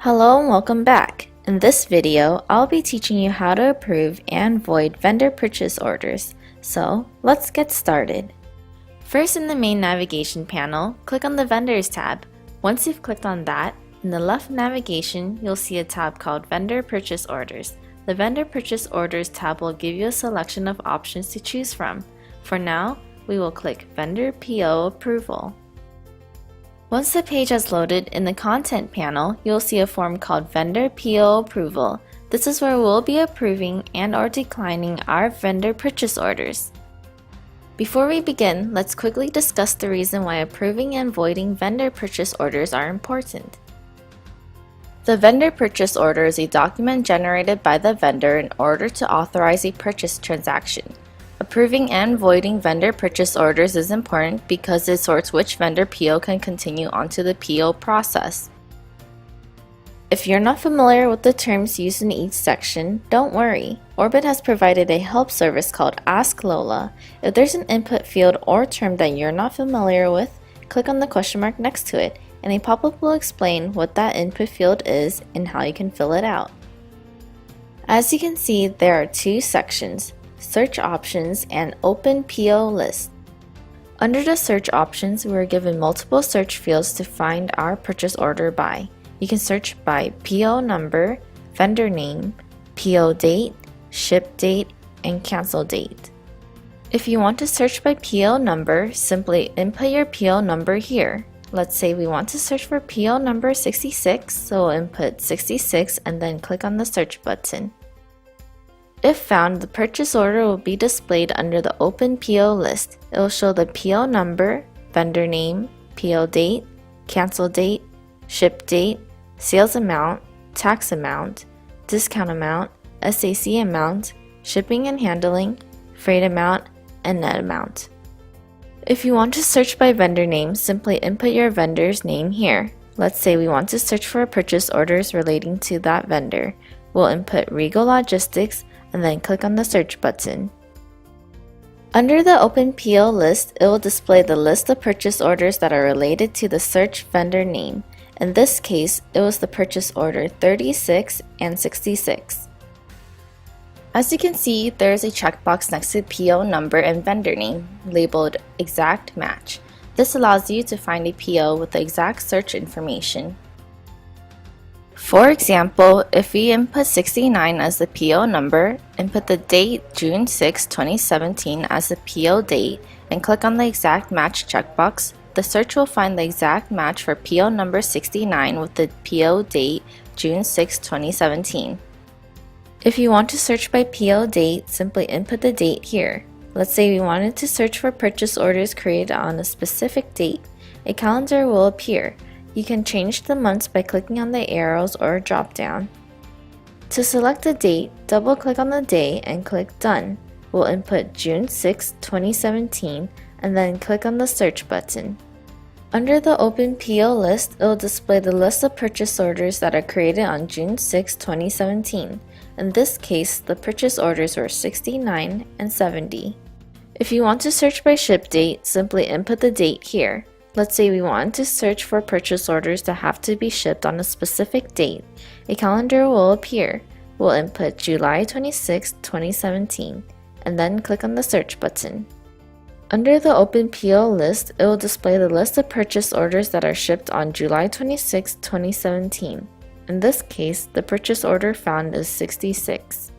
Hello and welcome back. In this video, I'll be teaching you how to approve and void vendor purchase orders. So let's get started. First, in the main navigation panel, click on the Vendors tab. Once you've clicked on that, in the left navigation, you'll see a tab called Vendor Purchase Orders. The Vendor Purchase Orders tab will give you a selection of options to choose from. For now, we will click Vendor PO Approval. Once the page has loaded, in the Content panel, you'll see a form called Vendor PO Approval. This is where we'll be approving and/or declining our vendor purchase orders. Before we begin, let's quickly discuss the reason why approving and voiding vendor purchase orders are important. The vendor purchase order is a document generated by the vendor in order to authorize a purchase transaction. Approving and voiding vendor purchase orders is important because it sorts which vendor PO can continue onto the PO process. If you're not familiar with the terms used in each section, don't worry. Orbit has provided a help service called Ask Lola. If there's an input field or term that you're not familiar with, click on the question mark next to it, and a pop-up will explain what that input field is and how you can fill it out. As you can see, there are two sections: Search Options and Open PO List. Under the search options, we are given multiple search fields to find our purchase order by. You can search by PO number, vendor name, PO date, ship date, and cancel date. If you want to search by PO number, simply input your PO number here. Let's say we want to search for PO number 66, so we'll input 66 and then click on the search button. If found, the purchase order will be displayed under the Open PO list. It will show the PO number, vendor name, PO date, cancel date, ship date, sales amount, tax amount, discount amount, SAC amount, shipping and handling, freight amount, and net amount. If you want to search by vendor name, simply input your vendor's name here. Let's say we want to search for purchase orders relating to that vendor. We'll input Regal Logistics and then click on the search button. Under the Open PO list, it will display the list of purchase orders that are related to the search vendor name. In this case, it was the purchase order 36 and 66. As you can see, there is a checkbox next to PO number and vendor name labeled Exact Match. This allows you to find a PO with the exact search information. For example, if we input 69 as the PO number, input the date June 6, 2017 as the PO date, and click on the Exact Match checkbox, the search will find the exact match for PO number 69 with the PO date June 6, 2017. If you want to search by PO date, simply input the date here. Let's say we wanted to search for purchase orders created on a specific date. A calendar will appear. You can change the months by clicking on the arrows or drop down. To select a date, double-click on the day and click Done. We'll input June 6, 2017 and then click on the search button. Under the Open PO list, it will display the list of purchase orders that are created on June 6, 2017. In this case, the purchase orders were 69 and 70. If you want to search by ship date, simply input the date here. Let's say we want to search for purchase orders that have to be shipped on a specific date. A calendar will appear. We'll input July 26, 2017, and then click on the search button. Under the Open PO list, it will display the list of purchase orders that are shipped on July 26, 2017. In this case, the purchase order found is 66.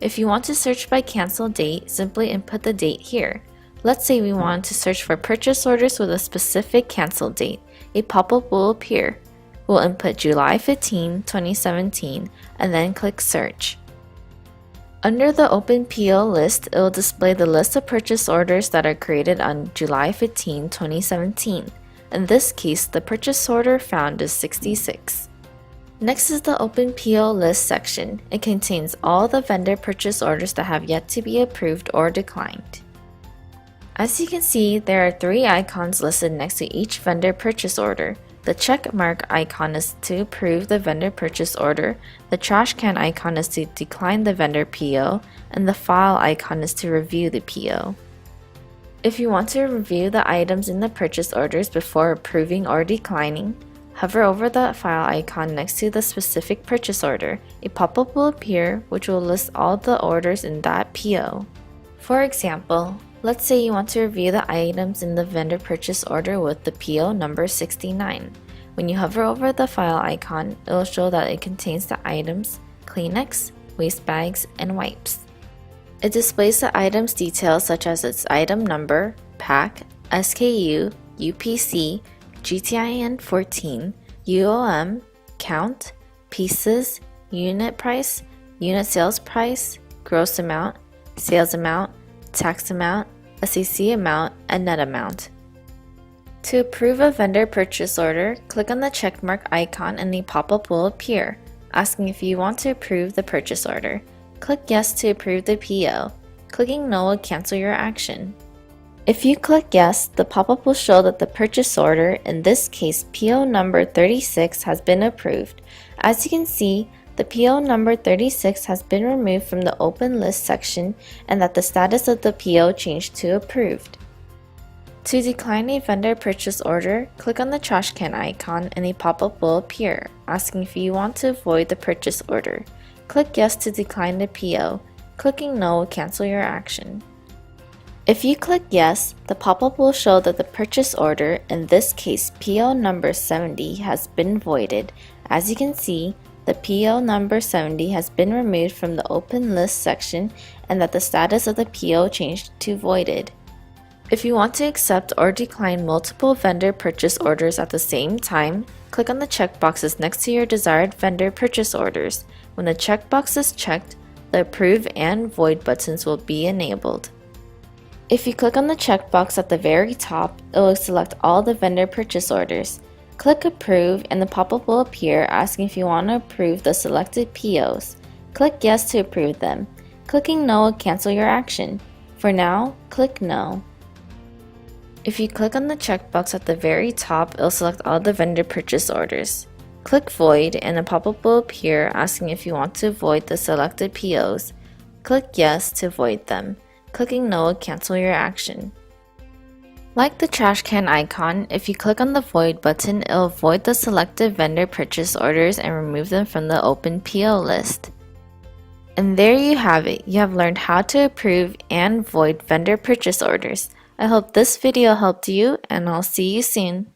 If you want to search by cancel date, simply input the date here. Let's say we want to search for purchase orders with a specific cancel date. A pop-up will appear. We'll input July 15, 2017, and then click Search. Under the Open PO list, it will display the list of purchase orders that are created on July 15, 2017. In this case, the purchase order found is 66. Next is the Open PO list section. It contains all the vendor purchase orders that have yet to be approved or declined. As you can see, there are three icons listed next to each vendor purchase order. The check mark icon is to approve the vendor purchase order, the trash can icon is to decline the vendor PO, and the file icon is to review the PO. If you want to review the items in the purchase orders before approving or declining, Hover over the file icon next to the specific purchase order. A pop-up will appear which will list all the orders in that PO. For example, let's say you want to review the items in the vendor purchase order with the PO number 69. When you hover over the file icon, it will show that it contains the items, Kleenex, waste bags, and wipes. It displays the item's details such as its item number, pack, SKU, UPC, GTIN 14, UOM, count, pieces, unit price, unit sales price, gross amount, sales amount, tax amount, SEC amount, and net amount. To approve a vendor purchase order, click on the checkmark icon and a pop-up will appear, asking if you want to approve the purchase order. Click Yes to approve the PO. Clicking No will cancel your action. If you click Yes, the pop-up will show that the purchase order, in this case PO number 36, has been approved. As you can see, the PO number 36 has been removed from the open list section and that the status of the PO changed to approved. To decline a vendor purchase order, click on the trash can icon and a pop-up will appear, asking if you want to void the purchase order. Click Yes to decline the PO. Clicking No will cancel your action. If you click Yes, the pop-up will show that the purchase order, in this case PO number 70, has been voided. As you can see, the PO number 70 has been removed from the open list section and that the status of the PO changed to voided. If you want to accept or decline multiple vendor purchase orders at the same time, click on the checkboxes next to your desired vendor purchase orders. When the checkbox is checked, the Approve and Void buttons will be enabled. If you click on the checkbox at the very top, it will select all the vendor purchase orders. Click Approve and the pop-up will appear asking if you want to approve the selected POs. Click Yes to approve them. Clicking No will cancel your action. For now, click No. If you click on the checkbox at the very top, it will select all the vendor purchase orders. Click Void and a pop-up will appear asking if you want to void the selected POs. Click Yes to void them. Clicking No will cancel your action. Like the trash can icon, if you click on the Void button, it will void the selected vendor purchase orders and remove them from the open PO list. And there you have it. You have learned how to approve and void vendor purchase orders. I hope this video helped you, and I'll see you soon.